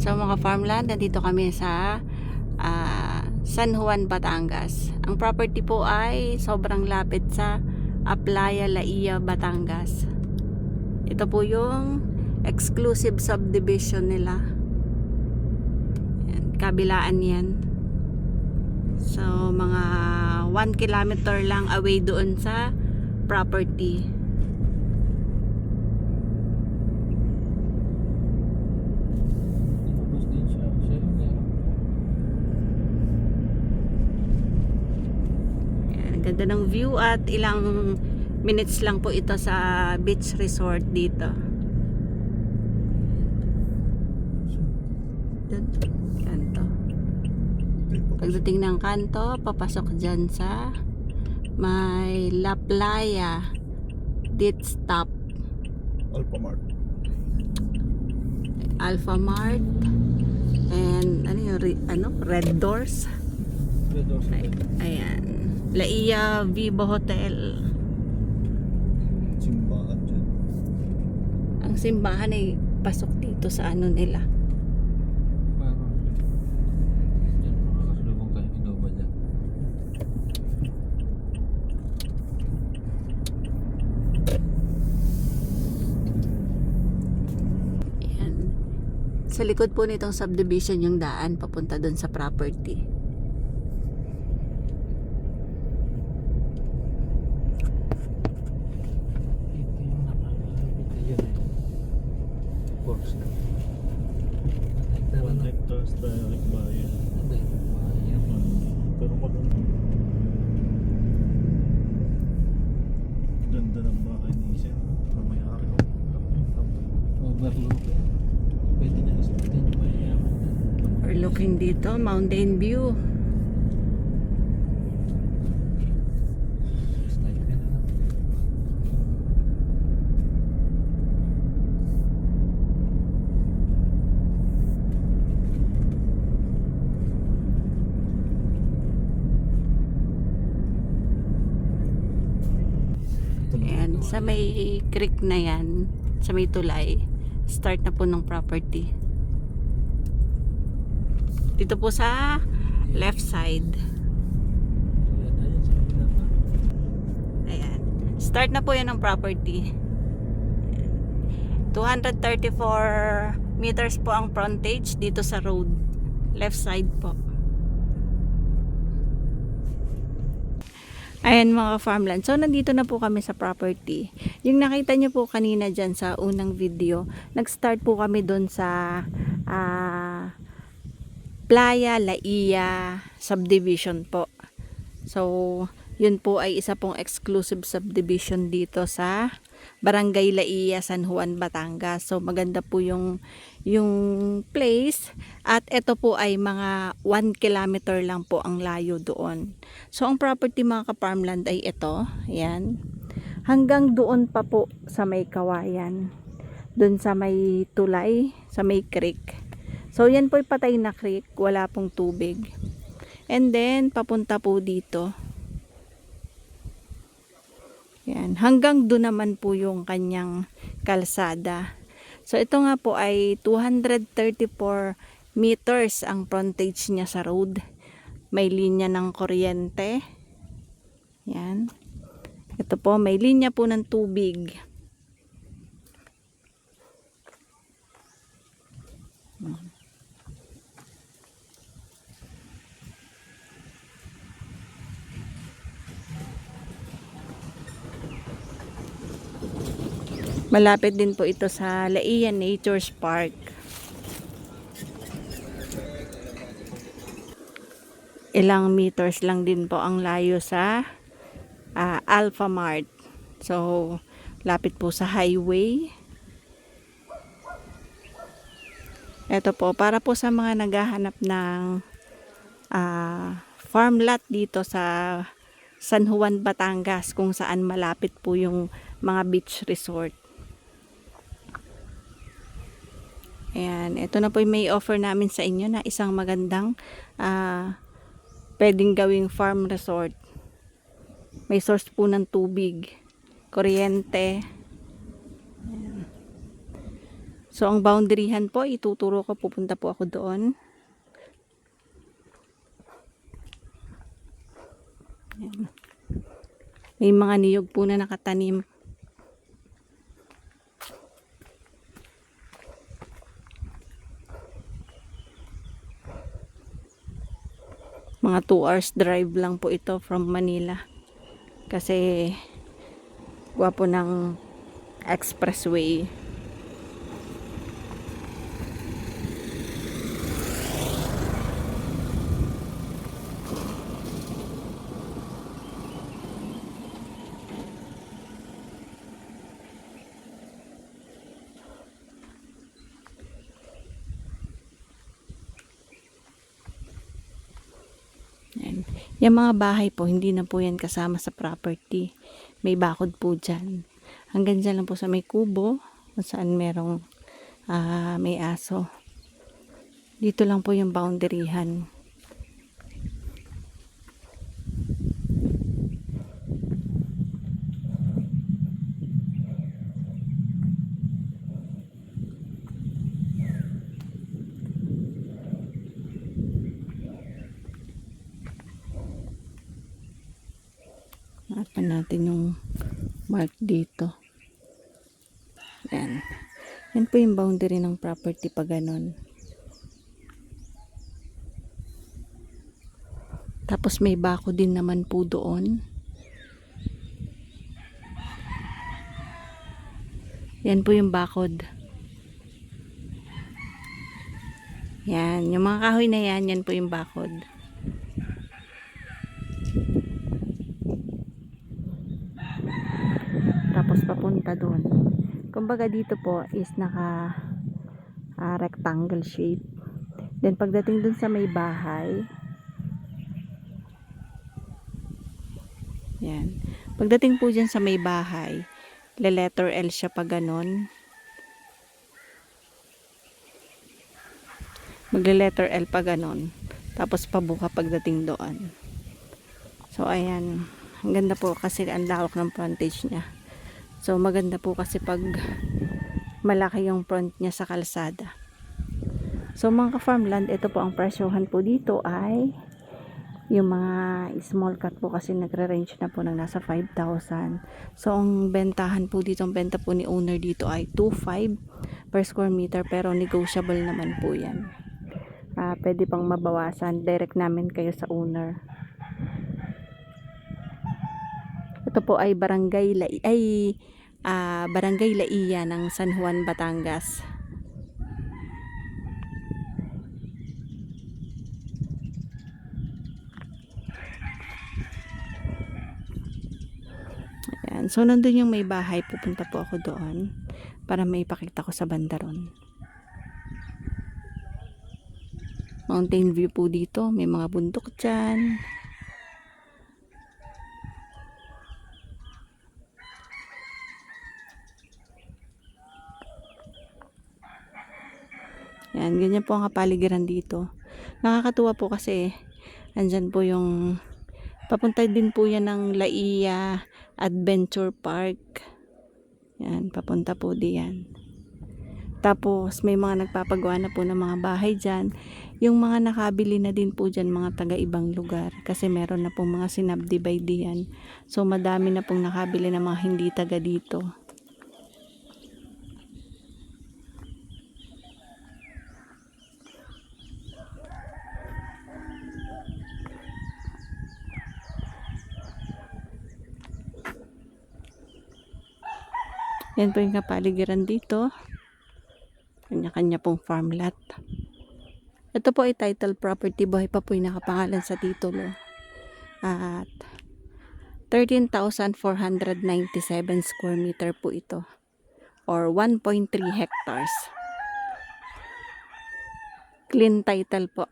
So mga farmland, nandito kami sa San Juan, Batangas. Ang property po ay sobrang lapit sa Playa Laia, Batangas. Ito po yung exclusive subdivision nila. Yan, kabilaan yan. So mga 1 kilometer lang away doon sa property. Ganda ng view at ilang minutes lang po ito sa beach resort dito. Kanto. Pagdating ng kanto, papasok dyan sa may La Playa Dit Stop Alphamart and Red Doors. Ayan. Laia Vivo Hotel. Simbahan dyan. Ang simbahan ay pasok dito sa ano nila. Parang dyan makakasalubong tayo Innova dyan. Ayan. Sa likod po nitong subdivision yung daan papunta doon sa property. Hectares direct buyer. Pero maganda. Ganda ng bahay ni Sir. May-ari ko. Overlooking. Pwede niya isipin yung mayayaman. We're looking dito, mountain view. Ayan, sa may creek na yan, sa may tulay, start na po ng property. Dito po sa left side. Ayan, start na po yan ng property. 234 meters po ang frontage dito sa road. Left side po. Ayan mga farmland. So nandito na po kami sa property. Yung nakita nyo po kanina dyan sa unang video, nag-start po kami doon sa Playa Laia subdivision po. So yun po ay isa pong exclusive subdivision dito sa Barangay Laia, San Juan, Batangas. So maganda po yung place at ito po ay mga 1 kilometer lang po ang layo doon. So ang property mga ka-farmland ay ito, ayan. Hanggang doon pa po sa may kawayan. Doon sa may tulay, sa may creek. So yan po ay patay na creek, wala pong tubig. And then papunta po dito. Yan, hanggang doon naman po yung kanyang kalsada. So ito nga po ay 234 meters ang frontage niya sa road. May linya ng kuryente. Yan. Ito po, may linya po ng tubig. Malapit din po ito sa Laia Nature's Park. Ilang meters lang din po ang layo sa Alphamart. So, lapit po sa highway. Ito po, para po sa mga naghahanap ng farm lot dito sa San Juan, Batangas, kung saan malapit po yung mga beach resort. Ayan, ito na po yung may offer namin sa inyo na isang magandang pwedeng gawing farm resort. May source po ng tubig, kuryente. Ayan. So, ang boundaryhan po, ituturo ko, pupunta po ako doon. Ayan. May mga niyog po na nakatanim. Mga 2 hours drive lang po ito from Manila. Kasi gwapo ng expressway. Yan. Yung mga bahay po, hindi na po yan kasama sa property. May bakod po dyan. Hanggang dyan lang po sa may kubo, kung saan merong may aso. Dito lang po yung boundaryhan. Mapan natin yung mark dito. Yan. Yan po yung boundary ng property pag ganon. Tapos may bako din naman po doon. Yan po yung bakod. Yan. Yung mga kahoy na yan, yan po yung bakod. Tapos papunta doon. Kumbaga dito po is naka rectangle shape. Then pagdating dun sa may bahay, yan. Pagdating po dyan sa may bahay, letter L siya pa ganon. Magle-letter L pa ganon. Tapos pabuka pagdating doon. So ayan. Ang ganda po kasi ang lawak ng frontage niya. So maganda po kasi pag malaki yung front niya sa kalsada. So mga ka-farmland, ito po ang presyohan po dito ay yung mga small cut po kasi nagre-range na po ng nasa 5,000. So ang bentahan po dito, ang benta po ni owner dito ay 2,500 per square meter, pero negotiable naman po yan. Pwede pang mabawasan. Direct namin kayo sa owner. Ito po ay Barangay Laiya ng San Juan, Batangas. Ayan. So nandun yung may bahay, pupunta po ako doon para maipakita ko sa bandaron. Mountain view po dito, may mga bundok dyan. Yan, ganyan po ang kapaligiran dito. Nakakatuwa po kasi andyan po yung papunta din po yan ng Laiya Adventure Park. Yan, papunta po diyan. Tapos may mga nagpapagawa na po ng mga bahay dyan. Yung mga nakabili na din po dyan mga taga ibang lugar. Kasi meron na po mga sinubdivide diyan. So madami na pong nakabili ng mga hindi taga dito. Yan po yung kapaligiran dito. Kanya-kanya pong farm lot. Ito po ay title property. Buhay pa po yung nakapangalan sa titulo. At 13,497 square meter po ito. Or 1.3 hectares. Clean title po.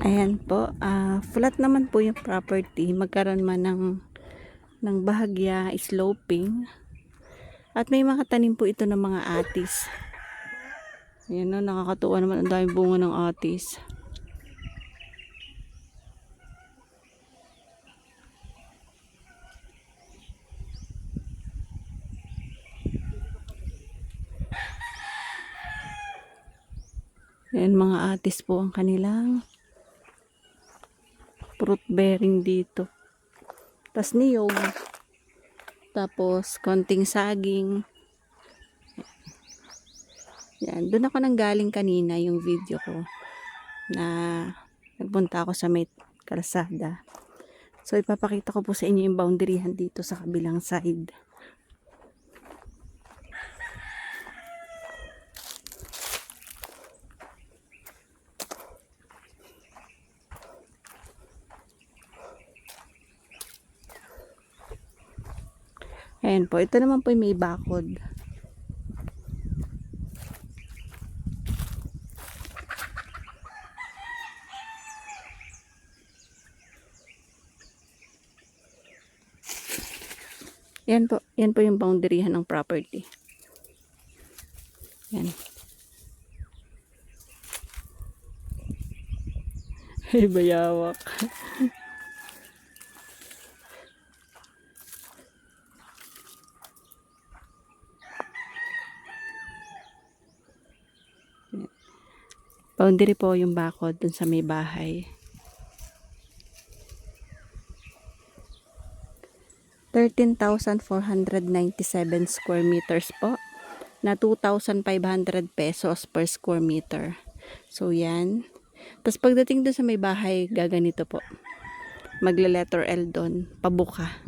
Ayan po, flat naman po yung property. Magkaroon man ng bahagya, sloping. At may mga tanim po ito ng mga atis. Ayan o, nakakatuwa naman. Ang daming bunga ng atis. Ayan, mga atis po ang kanilang fruit bearing dito. Tas niyog. Tapos konting saging. Yan, doon ako nang galing kanina yung video ko na nagpunta ako sa may kalsada. So ipapakita ko po sa inyo yung boundaryhan dito sa kabilang side. Ayan po, ito naman po yung may bakod. Yan po yung boundaryhan ng property. Yan. Ay, bayawak. Boundary po yung bakod dun sa may bahay. 13,497 square meters po na 2,500 pesos per square meter. So yan. Tapos pagdating doon sa may bahay, gaganito po. Magla-letter L doon, pabuka.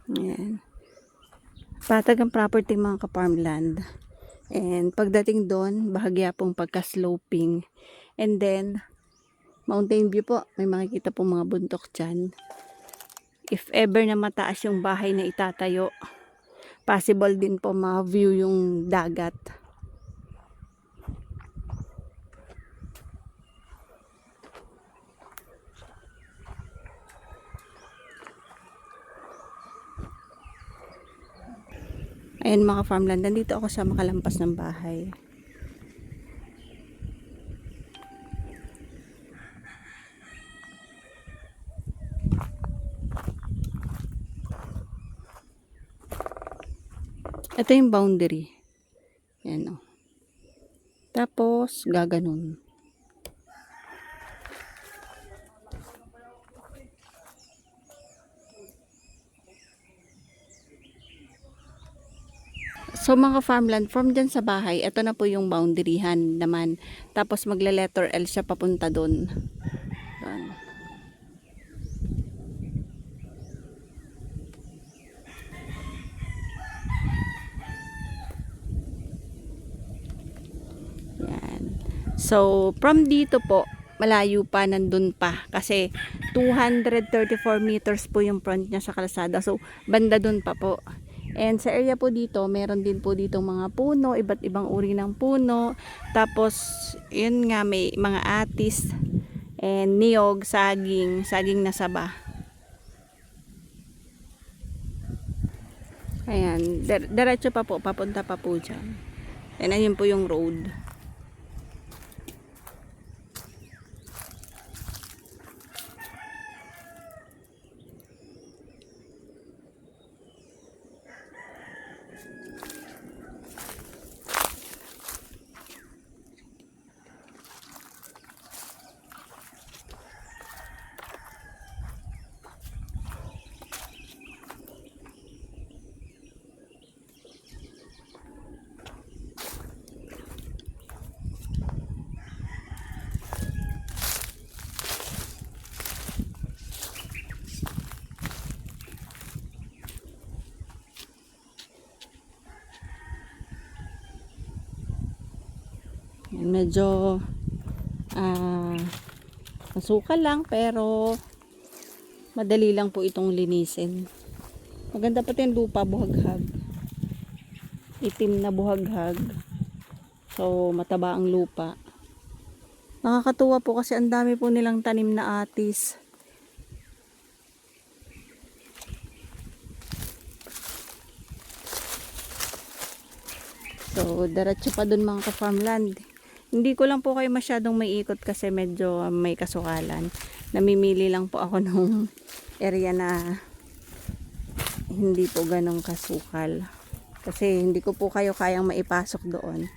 Yan. Patag ang property mga ka-farmland. And pagdating doon, bahagya pong pagka-sloping. And then, mountain view po. May makikita pong mga bundok dyan. If ever na mataas yung bahay na itatayo, possible din po ma-view yung dagat. Ayan mga farmland, nandito ako sa makalampas ng bahay. Ito yung boundary. Ayan o. Tapos, gaganon. So mga farmland, from dyan sa bahay, ito na po yung boundaryhan naman. Tapos magla-letter L siya papunta doon. Yan. So from dito po, malayo pa, nandun pa. Kasi 234 meters po yung front niya sa kalsada. So banda dun pa po. And sa area po dito, meron din po dito mga puno, iba't ibang uri ng puno. Tapos, yun nga, may mga atis, and niyog, saging na saba. Ayan, diretso pa po, papunta pa po dyan. And ayun po yung road. Medyo masukal lang pero Madali lang po itong linisin. Maganda pati yung lupa, buhaghag. Itim na buhaghag. So, mataba ang lupa. Nakakatuwa po kasi ang dami po nilang tanim na atis. So, diretso pa dun mga ka-farmland. Hindi ko lang po kayo masyadong maiikot kasi medyo may kasukalan. Namimili lang po ako nung area na hindi po ganong kasukal. Kasi hindi ko po kayo kayang maipasok doon.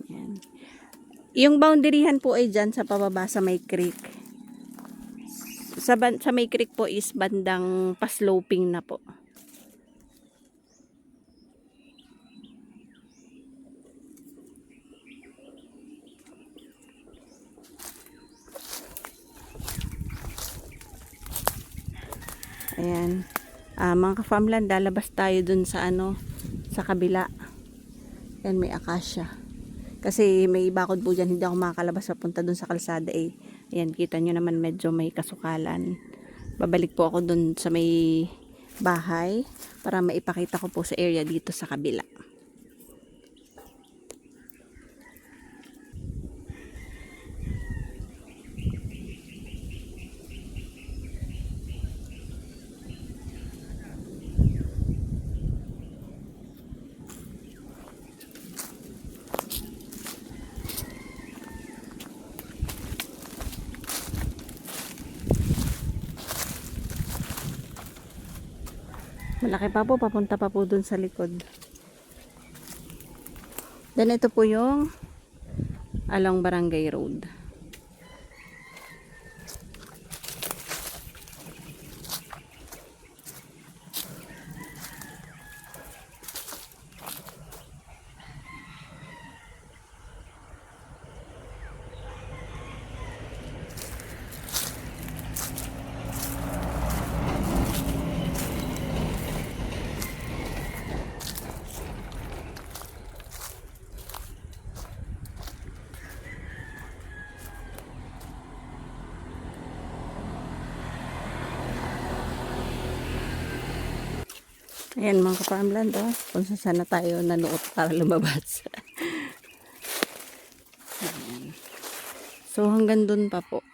Yan. Yung boundaryhan po ay dyan sa pababa sa may creek. Sa may creek po is bandang pasloping na po. Ayan. Mga ka-farmland, lalabas tayo dun sa sa kabila. Yan, may akasya. Kasi may bakod po dyan, hindi ako makakalabas papunta dun sa kalsada eh. Ayan, kita nyo naman medyo may kasukalan. Babalik po ako dun sa may bahay para maipakita ko po sa area dito sa kabila. Malaki pa po, papunta pa po dun sa likod. Then ito po yung along Barangay Road. Ayan mga ka-farmland, kung saan na tayo nanuot para lumabas. Ayan. So hanggang dun pa po.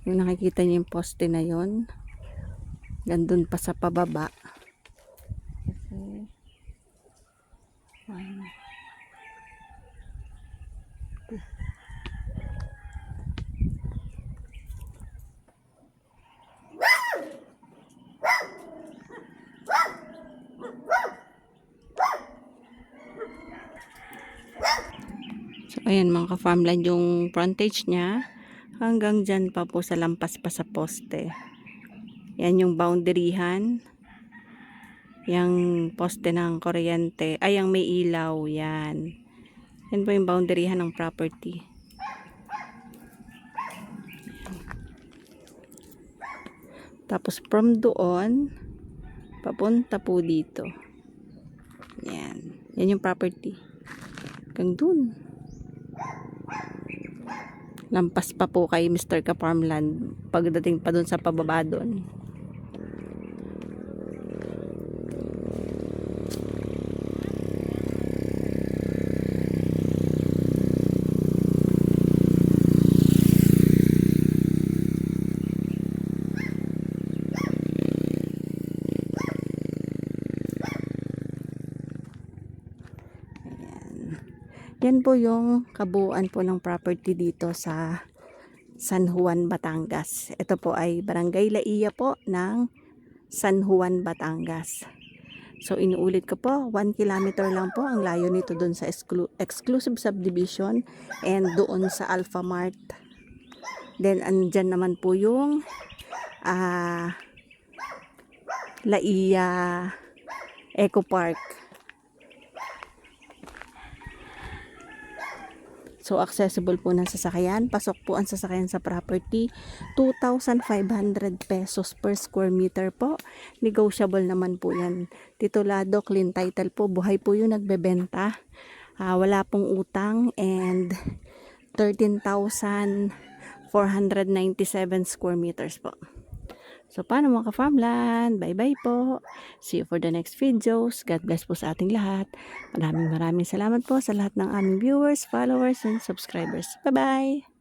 Yung nakikita niyo yung poste na yon, gandun pa sa pababa. So ayan mga ka-farmland, yung frontage niya hanggang dyan pa po sa lampas pa sa poste. Yan yung boundaryhan. Yung poste ng kuryente, ay yung may ilaw, yan. Yan po yung boundaryhan ng property. Tapos from doon, papunta po dito. Yan. Yan yung property. Hanggang dun. Lampas pa po kay Mr. Ka-Farmland pagdating pa dun sa pababa dun. Yan po yung kabuuan po ng property dito sa San Juan, Batangas. Ito po ay Barangay Laiya po ng San Juan, Batangas. So inuulit ko po, 1 kilometer lang po ang layo nito doon sa exclusive subdivision and doon sa Alpha Mart. Then andyan naman po yung Laiya Eco Park. So, accessible po ng sasakyan. Pasok po ang sasakyan sa property. 2,500 pesos per square meter po. Negotiable naman po yan. Titulado, clean title po. Buhay po yung nagbebenta. Wala pong utang and 13,497 square meters po. So, paano mga ka-farmland? Bye-bye po. See you for the next videos. God bless po sa ating lahat. Maraming salamat po sa lahat ng aming viewers, followers, and subscribers. Bye-bye!